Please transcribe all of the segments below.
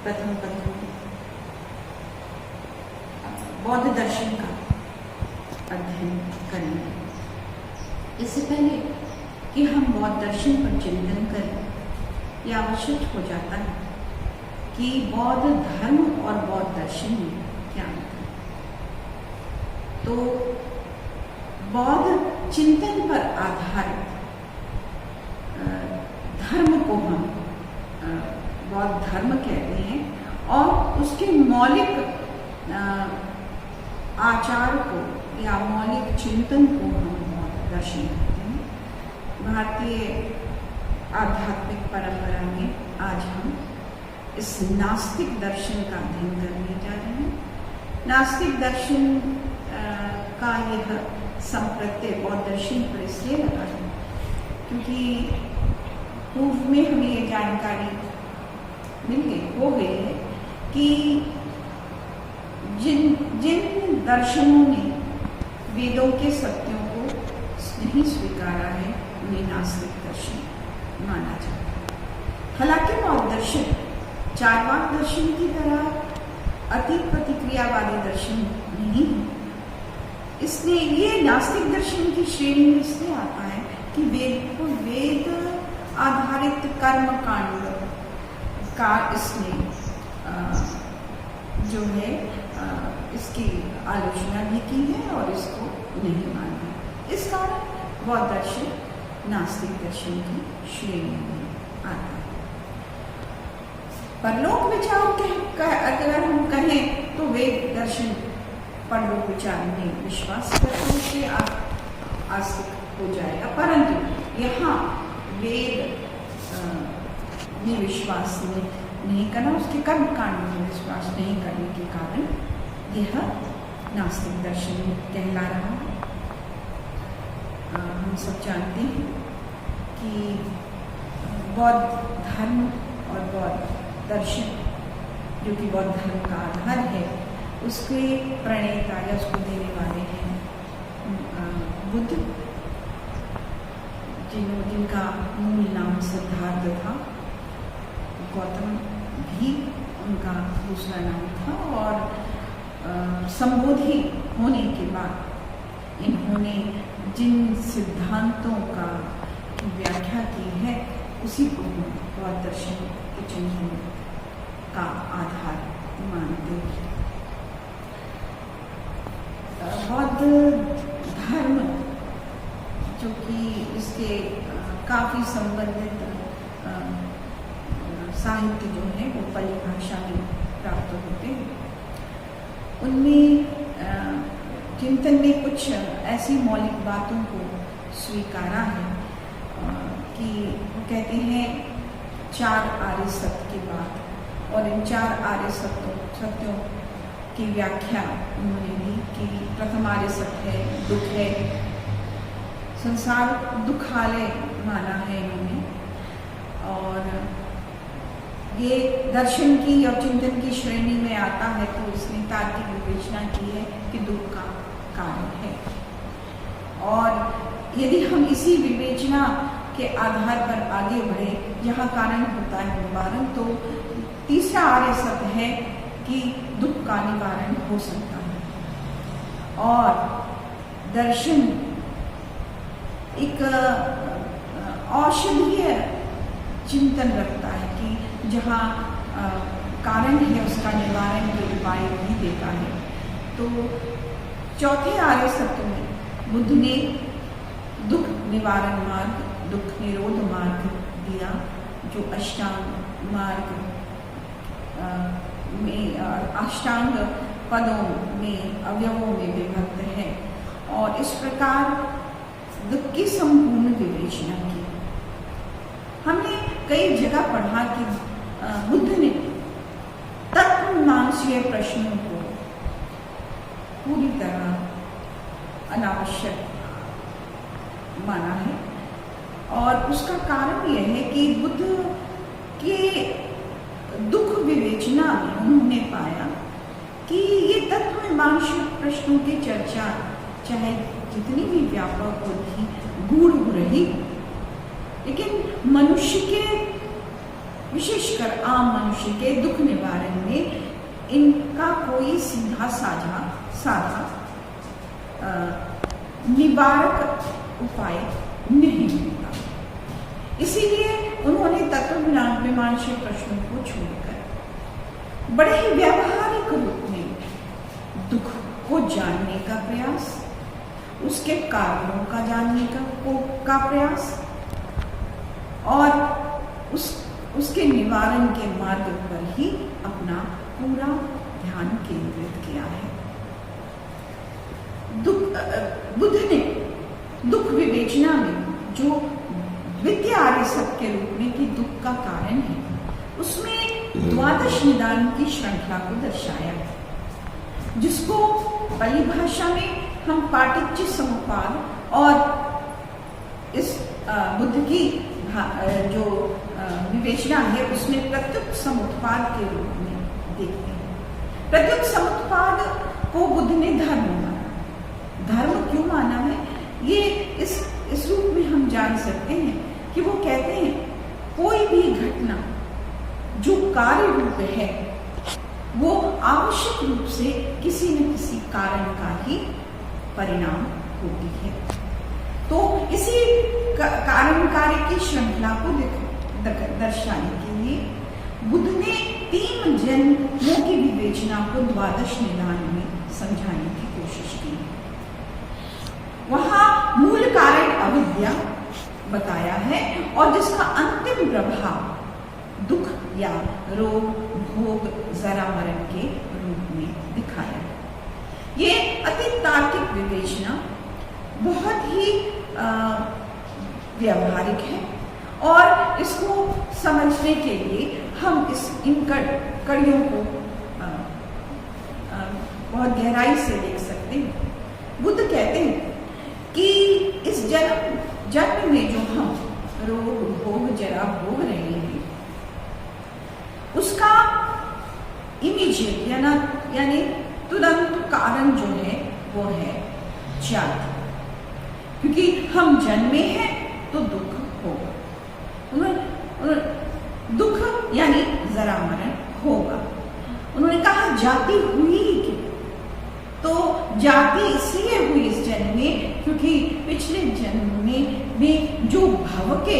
प्रथम बौद्ध दर्शन का अध्ययन करेंगे। इससे पहले कि हम बौद्ध दर्शन पर चिंतन करें, यह आवश्यक हो जाता है कि बौद्ध धर्म और बौद्ध दर्शन में क्या अंतर है। तो बौद्ध चिंतन पर आधारित धर्म को हम बौद्ध धर्म कहते हैं और उसके मौलिक आचार को या मौलिक चिंतन को हम बौद्ध दर्शन कहते हैं। भारतीय आध्यात्मिक परंपरा में आज हम इस नास्तिक दर्शन का अध्ययन करने जा रहे हैं। नास्तिक दर्शन का यह संप्रत्यय बौद्ध दर्शन पर इसलिए लगा है क्योंकि पूर्व में हमें ये जानकारी हो गई है कि जिन दर्शनों ने वेदों के सत्यों को नहीं स्वीकारा है उन्हें नास्तिक दर्शन माना जाता है। हालांकि बौद्ध दर्शन चार्वाक दर्शन की तरह अति प्रतिक्रियावादी दर्शन नहीं है। इसलिए ये नास्तिक दर्शन की श्रेणी में इसलिए आता है कि वेद आधारित कर्म कांड का इसने जो है इसकी आलोचना भी की है और इसको नहीं माना है। इस कारण बौद्ध दर्शन नास्तिक दर्शन की श्रेणी में आता है। परलोक विचार अगर हम कहें तो वेद दर्शन परलोक विचार में विश्वास करने से आस्तिक हो जाएगा, परंतु यहाँ वेद में विश्वास नहीं करना, उसके कर्म कांड में विश्वास नहीं करने के कारण यह नास्तिक दर्शन कहला रहा है। हम सब जानते हैं कि बौद्ध धर्म और बौद्ध दर्शन जो कि बौद्ध धर्म का आधार है, उसके प्रणेता या उसको देने वाले हैं बुद्ध, जिनका मूल नाम सिद्धार्थ था। गौतम भी उनका दूसरा नाम था और संबोधि होने के बाद इन्होंने जिन सिद्धांतों का व्याख्या की है उसी को बौद्ध दर्शन के चिंतन का आधार मानते हैं। बौद्ध धर्म जो कि इसके काफ़ी संबंधित साहित्य जो है वो पाली भाषा में प्राप्त होते हैं। उनमें चिंतन ने कुछ ऐसी मौलिक बातों को स्वीकारा है कि वो कहते हैं 4 आर्य सत्य की बात, और इन 4 आर्य सत्यों की व्याख्या उन्होंने दी कि प्रथम आर्य सत्य है दुख है, संसार दुखालय माना है इन्होंने, और ये दर्शन की और चिंतन की श्रेणी में आता है तो इसने तार्किक विवेचना की है कि दुख का कारण है। और यदि हम इसी विवेचना के आधार पर आगे बढ़े जहाँ कारण होता है निवारण, तो तीसरा आर्य सत्य है कि दुख का निवारण हो सकता है। और दर्शन एक औषधीय चिंतन रखता है कि जहाँ कारण है उसका निवारण के उपाय भी देता है। तो चौथे आर्य सत्य में बुद्ध ने दुख निवारण मार्ग, दुख निरोध मार्ग दिया, जो अष्टांग मार्ग में अष्टांग पदों में अवयवों में विभक्त है, और इस प्रकार दुख की संपूर्ण विवेचना की। हमने कई जगह पढ़ा कि बुद्ध ने तत्वमीमांसीय प्रश्नों को पूरी तरह अनावश्यक माना है, और उसका कारण यह है कि बुद्ध के दुख विवेचना में उन्होंने पाया कि ये तत्वमीमांसीय प्रश्नों की चर्चा चाहे जितनी भी व्यापक होगी, गूढ़ हो रही, लेकिन मनुष्य के विशेषकर आम मनुष्य के दुख निवारण में इनका कोई सीधा साधा निवारक उपाय नहीं होता। इसीलिए उन्होंने तत्वमीमांसा प्रश्नों को छोड़कर बड़े ही व्यावहारिक रूप में दुख को जानने का प्रयास, उसके कारणों का जानने का प्रयास और उसके निवारण के मार्ग पर ही अपना पूरा ध्यान केंद्रित किया है। बुद्ध ने दुख विवेचना में जो द्वितीय आर्य सत्य के रूप में कि दुख का कारण है, उसमें द्वादश निदान की श्रृंखला को दर्शाया है, जिसको पाली भाषा में हम पाटिच्य समुपाद और इस बुद्ध की जो विवेचना है उसमें प्रत्युत समुत्पाद के रूप में देखते हैं। प्रत्युत समुत्पाद को बुद्ध ने धर्म माना। धर्म क्यों माना है, ये इस रूप में हम जान सकते हैं कि वो कहते हैं कोई भी घटना जो कार्य रूप है वो आवश्यक रूप से किसी न किसी कारण का ही परिणाम होती है। तो इसी कारण कार्य की श्रृंखला को दर्शाने के लिए बुद्ध ने 3 जन्मों की विवेचना को द्वादश निदान में समझाने की कोशिश की। वहां मूल कारण अविद्या बताया है और जिसका अंतिम प्रभाव दुख या रोग, भोग, जरा मरण के रूप में दिखाया है। ये अति तार्किक विवेचना बहुत ही व्यावहारिक है और इसको समझने के लिए हम इन कड़ियों को बहुत गहराई से देख सकते हैं। बुद्ध कहते हैं कि इस जन्म में जो हम रोग, भोग, जरा भोग रहे हैं उसका इमीडिएट यानी तुरंत कारण जो है वो है जाति, क्योंकि हम जन्मे हैं तो दुख होगा। दुख यानी जरा मरण होगा। उन्होंने कहा जाति हुई ही क्यों, तो जाति इसलिए हुई इस जन्म में क्योंकि पिछले जन्म में जो भव के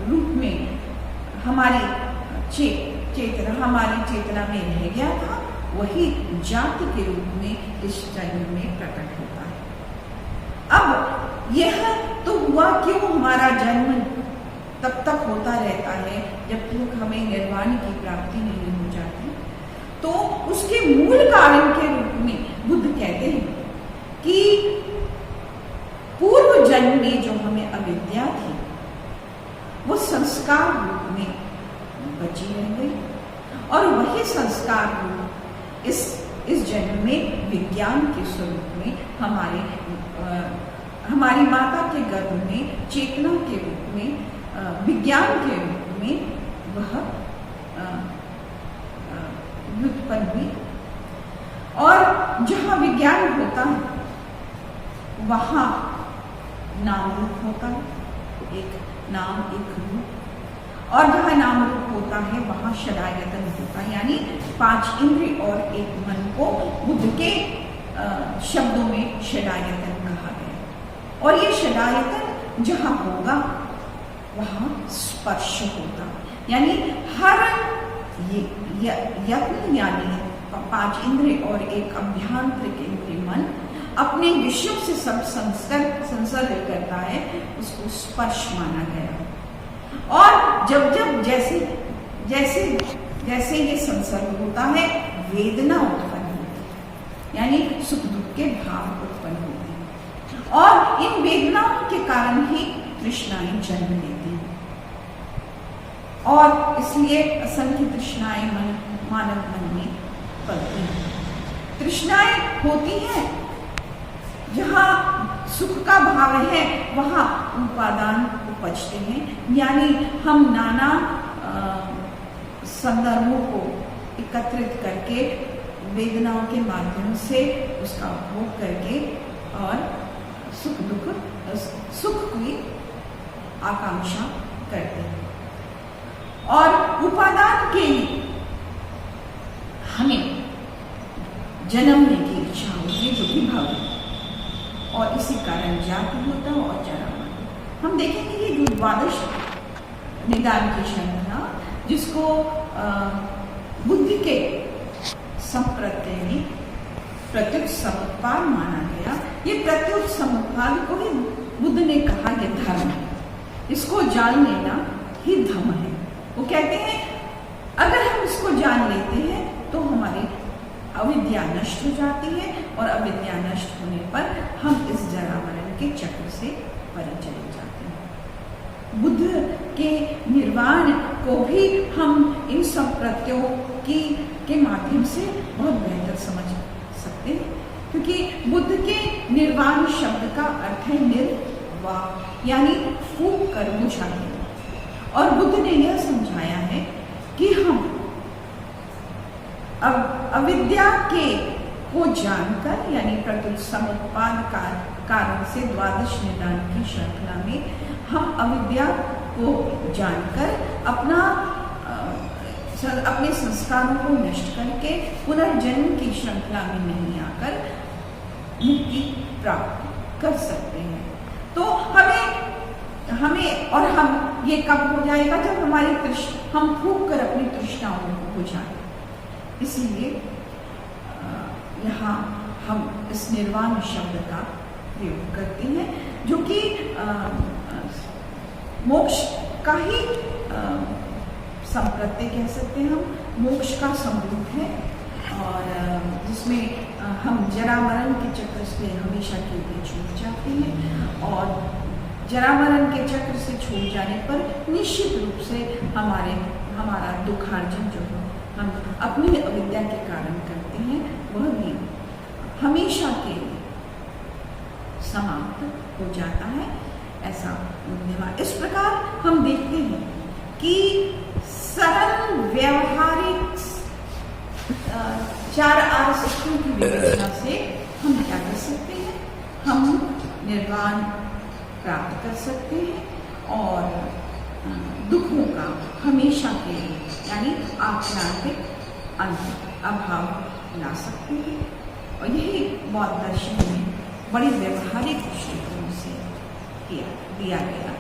रूप में हमारी चेतना में रह गया था वही जाति के रूप में इस जन्म में प्रकट होता है। अब यह तो हुआ क्यों हमारा जन्म तब तक होता रहता है जब तक हमें निर्वाण की प्राप्ति नहीं हो जाती, तो उसके मूल कारण के रूप में बुद्ध कहते हैं कि पूर्व जन्म में जो हमें अविद्या थी वो संस्कार रूप में बची रह गई और वही संस्कार रूप इस जन्म में विज्ञान के स्वरूप में हमारी माता के गर्भ में चेतना के रूप में विज्ञान के रूप में वह व्युत्पन्न हुई। और जहाँ विज्ञान होता है वहाँ नाम रूप होता है, एक नाम एक रूप, और जहाँ नाम रूप होता है वहाँ षडायतन होता है, यानी 5 इंद्रिय और एक मन को बुद्ध के शब्दों में षडायतन कहा गया। और ये षडायतन जहाँ होगा वहाँ स्पर्श होगा, यानी हर यत्न यानी 5 इंद्रिय और एक अभ्यांतरिक इंद्रिय मन अपने विषयों से सब संसर्ग करता है, उसको स्पर्श माना गया। और जब जैसे ये संसर्ग होता है वेदना उत्पन्न होती है, यानी सुख दुख के भाव उत्पन्न होते हैं और इन वेदनाओं के कारण ही तृष्णाएं जन्म लेती हैं और इसलिए असंख्य तृष्णाएं मानव मन में पलती हैं। तृष्णाएं होती हैं जहाँ सुख का भाव है वहाँ उपादान उपजते हैं, यानी हम नाना संदर्भों को एकत्रित करके वेदनाओं के माध्यम से उसका उपभोग करके और सुख की आकांक्षा करते हैं। और उपादान के लिए हमें जन्मने की इच्छा होती है, जो कि भव है, और इसी कारण जाति होता है और जरा मरण। हम देखेंगे कि जो द्वादश निदान की श्रृंखला, जिसको बुद्धि के संप्रत्यय में प्रत्युत समुत्पाद माना गया, ये प्रत्युत समुत्पाद को ही बुद्ध ने कहा यह धर्म है, इसको जान लेना ही धर्म है। वो कहते हैं अगर हम इसको जान लेते हैं तो हमारी अविद्या नष्ट हो जाती है, और अविद्या नष्ट होने पर हम इस जरा मरण के चक्र से परे चले जाते हैं। बुद्ध के निर्वाण को भी हम इन सब प्रत्ययों के माध्यम से बहुत बेहतर समझ सकते हैं, क्योंकि बुद्ध के निर्वाण शब्द का अर्थ है निर्वाह, यानी फूंक कर बुझा देना। और बुद्ध ने यह समझाया है कि हम अविद्या के को जानकर, यानी प्रत्युत समुत्पाद कारण से द्वादश निदान की श्रृंखला में हम अविद्या को जानकर अपने संस्कारों को नष्ट करके पुनर्जन्म की श्रृंखला में नहीं आकर मुक्ति प्राप्त कर सकते हैं। तो हमें और हम ये कब हो जाएगा, जब हमारी हम फूंक कर अपनी तृष्णाओं को बुझाएं। इसीलिए यहाँ हम इस निर्वाण शब्द का प्रयोग करते हैं, जो कि मोक्ष का ही संप्रत्यय कह सकते हैं हम, मोक्ष का समरूप है, और जिसमें हम जरा मरण के चक्र से हमेशा के लिए छूट जाते हैं, और जरा मरण के चक्र से छूट जाने पर निश्चित रूप से हमारा दुखार्जन जो है हम अपनी अविद्या के कारण करते हैं, वह भी हमेशा के लिए समाप्त हो जाता है। ऐसा बुद्धिमान। इस प्रकार हम देखते हैं कि सरल व्यवहारिक 4 आर्यों की विवेचना से हम क्या कर सकते हैं, हम निर्वाण प्राप्त कर सकते हैं और दुखों का हमेशा के लिए, यानी आक्रांतिक अंत अभाव ला सकते हैं। और यही बौद्ध दर्शन में बड़ी व्यवहारिक दृष्टिकोण से दिया गया।